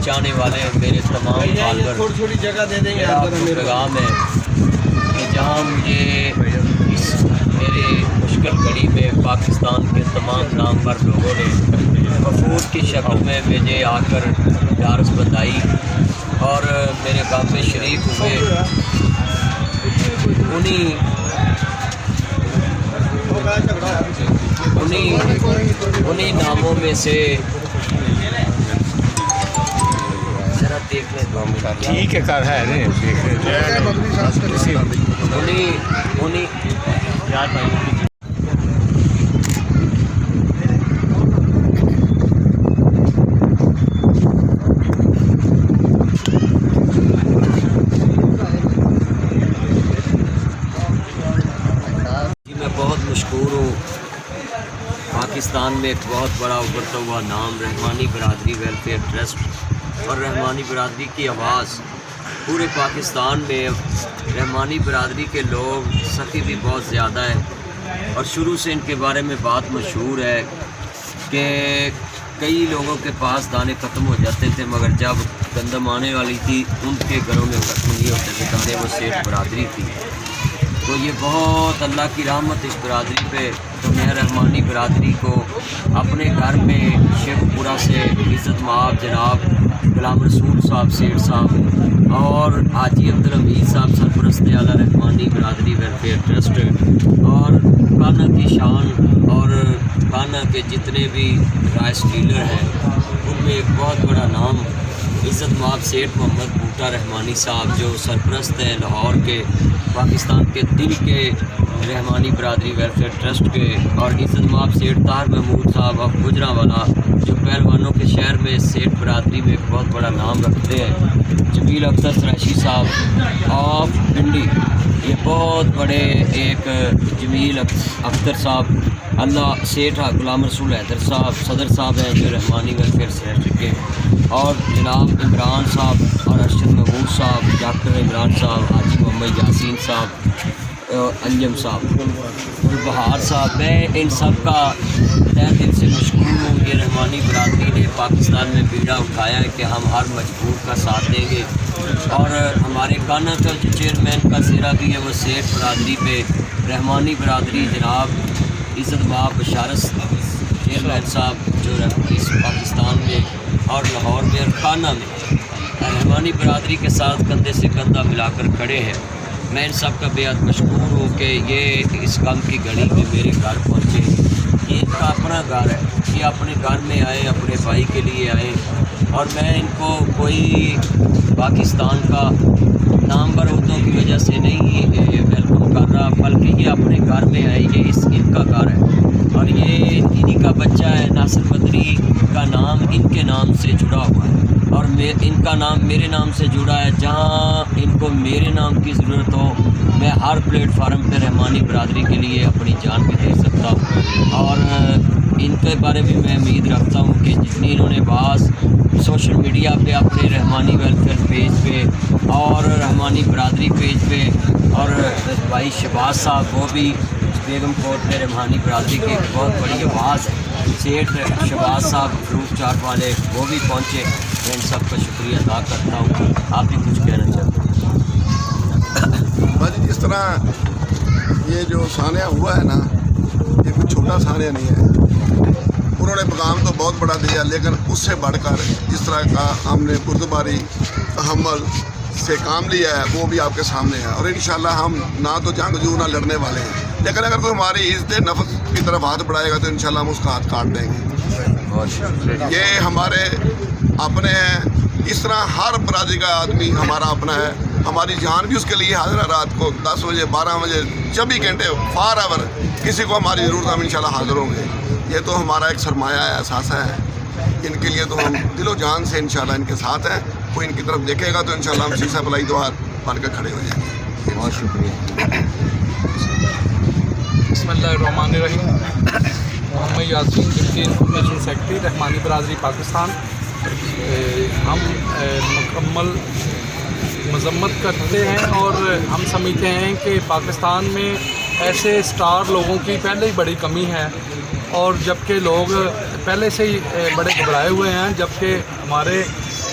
چاہنے والے میرے تمام فالوور تھوڑی چھوٹی جگہ دے دیں گے. پیغام ہے کہ جہاں مجھے اس میرے مشکل گھڑی میں پاکستان کے تمام نامور لوگوں نے وفود کی شکل میں مجھے آ کر ڈارس بندائی اور میرے غم میں شریک ہوئے، انہی ناموں میں سے ذرا دیکھ لیں تو ٹھیک ہے کر ہے انہی میں بہت مشکور ہوں. پاکستان میں ایک بہت بڑا ابھرتا ہوا نام رحمانی برادری ویلفیئر ٹرسٹ اور رحمانی برادری کی آواز پورے پاکستان میں. رحمانی برادری کے لوگ سخی بھی بہت زیادہ ہے اور شروع سے ان کے بارے میں بات مشہور ہے کہ کئی لوگوں کے پاس دانے ختم ہو جاتے تھے، مگر جب گندم آنے والی تھی ان کے گھروں میں ختم نہیں ہوتے تھے دانے، وہ سیٹھ برادری تھی. تو یہ بہت اللہ کی رحمت اس برادری پہ. تو میں رحمانی برادری کو اپنے گھر میں شیخ پورہ سے عزت مآب جناب غلام رسول صاحب سیٹھ صاحب اور حاجی عبدالحمید صاحب سرپرست اعلیٰ رحمانی برادری ویلفیئر ٹرسٹ اور کانا کی شان اور کانا کے جتنے بھی رائس ڈیلر ہیں ان میں ایک بہت بڑا نام عزت مآب سیٹھ محمد بھوٹا رحمانی صاحب جو سرپرست ہیں لاہور کے پاکستان کے دل کے رحمانی برادری ویلفیئر ٹرسٹ کے، اور عزت مآب سیٹھ طاہر محمود صاحب آف گجرانوالہ جو پہلوانوں کے شہر میں سیٹھ برادری میں ایک بہت بڑا نام رکھتے ہیں. جمیل اختر قریشی صاحب آف پنڈی، یہ بہت بڑے ایک جمیل اختر صاحب اللہ سیٹھ غلام رسول حیدر صاحب صدر صاحب ہیں جو رحمانی ویلفیئر ٹرسٹ کے، اور جناب عمران صاحب اور ارشد محمود صاحب، ڈاکٹر عمران صاحب، حاجی محمد یاسین صاحب، انجم صاحب، گلبہار صاحب. میں ان سب کا تہ دل سے مشکور ہوں. یہ رحمانی برادری نے پاکستان میں بیڑا اٹھایا ہے کہ ہم ہر مجبور کا ساتھ دیں گے، اور ہمارے کانا کا جو چیئرمین کا سہرا بھی ہے وہ سیٹھ برادری پہ رحمانی برادری جناب عزت مآب بشارت چیئرمین صاحب جو اس پاکستان میں اور لاہور میں اور کانا میں رحمانی برادری کے ساتھ کندھے سے کندھا ملا کر کھڑے ہیں. میں ان سب کا بے حد مشکور ہوں کہ یہ اس غم کی گھڑی میں میرے گھر پہنچے. یہ ان کا اپنا گھر ہے، یہ اپنے گھر میں آئے، اپنے بھائی کے لیے آئے، اور میں ان کو کوئی پاکستان کا نامور عہدوں کی وجہ سے نہیں ویلکم کر رہا، بلکہ یہ اپنے گھر میں آئے. یہ ان کا گھر ہے اور یہ انہی کا بچہ ہے. ناصر بدری کا نام ان کے نام سے جڑا ہوا ہے اور ان کا نام میرے نام سے جڑا ہے. جہاں ان کو میرے نام کی ضرورت ہو میں ہر پلیٹ فارم پہ رحمانی برادری کے لیے اپنی جان بھی دے سکتا ہوں، اور ان کے بارے میں میں امید رکھتا ہوں کہ جتنی انہوں نے بعض سوشل میڈیا پہ اپنے رحمانی ویلفیئر پیج پہ اور رحمانی برادری پیج پہ، اور بھائی شہباز صاحب وہ بھی بیگم کوٹ میں رحمانی برادری کی ایک بہت بڑی آواز ہے، سیٹھ شہباز صاحب فروٹ چاٹ والے وہ بھی پہنچے. میں ان سب کا شکریہ ادا کرتا ہوں. آپ بھی کچھ کہنا چاہتے ہیں؟ جس طرح یہ جو سانحہ ہوا ہے نا، یہ کوئی چھوٹا سانحہ نہیں ہے. انہوں نے پیغام تو بہت بڑا دیا، لیکن اس سے بڑھ کر جس طرح کا ہم نے بردباری تحمل سے کام لیا ہے وہ بھی آپ کے سامنے ہے. اور انشاءاللہ ہم نہ تو جنگجو نہ لڑنے والے ہیں، لیکن اگر کوئی ہماری عزت نفس کی طرف ہاتھ بڑھائے گا تو انشاءاللہ ہم اس کا ہاتھ کاٹ دیں گے. یہ ہمارے اپنے ہیں. اس طرح ہر برادری کا آدمی ہمارا اپنا ہے. ہماری جان بھی اس کے لیے حاضر ہے. رات کو 10 بجے 12 بجے 24 گھنٹے فار ایور کسی کو ہماری ضرورت ہم انشاءاللہ حاضر ہوں گے. یہ تو ہمارا ایک سرمایہ ہے، اثاثہ ہے. ان کے لیے تو ہم دل و جان سے انشاءاللہ ان کے ساتھ ہیں. کوئی ان کی طرف دیکھے گا تو انشاءاللہ ہم سیسا پلائی دوار بن کے کھڑے ہو جائیں گے. بہت شکریہ. بسم اللہ الرحمن الرحیم. محمد یاسین ڈپٹی انفارمیشن سیکرٹری رحمانی برادری پاکستان. ہم مکمل مذمت کرتے ہیں اور ہم سمجھتے ہیں کہ پاکستان میں ایسے اسٹار لوگوں کی پہلے ہی بڑی کمی ہے، اور جبکہ لوگ پہلے سے ہی بڑے گھبرائے ہوئے ہیں، جبکہ ہمارے